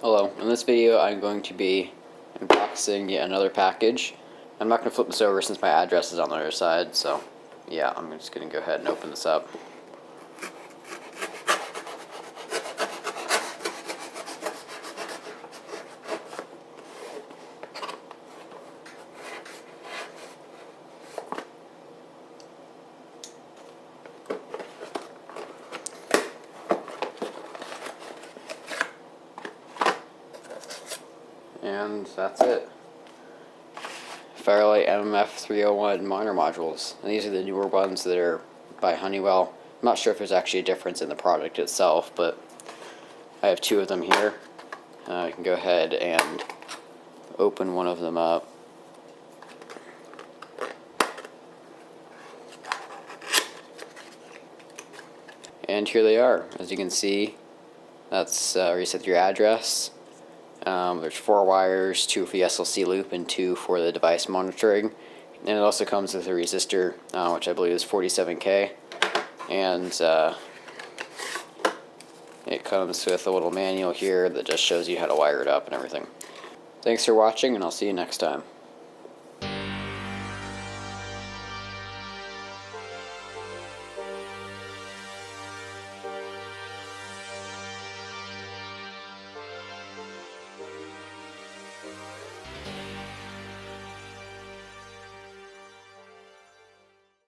Hello, in this video I'm going to be unboxing yet another package. I'm not going to flip this over since my address is on the other side, so yeah, I'm just going to go ahead and open this up. And that's it. FireLite MMF-301 monitor modules. And these are the newer ones that are by Honeywell. I'm not sure if there's actually a difference in the product itself, but I have two of them here. I can go ahead and open one of them up. And here they are. As you can see, that's reset your address. There's 4 wires, 2 for the SLC loop and 2 for the device monitoring. And it also comes with a resistor, which I believe is 47K. And it comes with a little manual here that just shows you how to wire it up and everything. Thanks for watching, and I'll see you next time.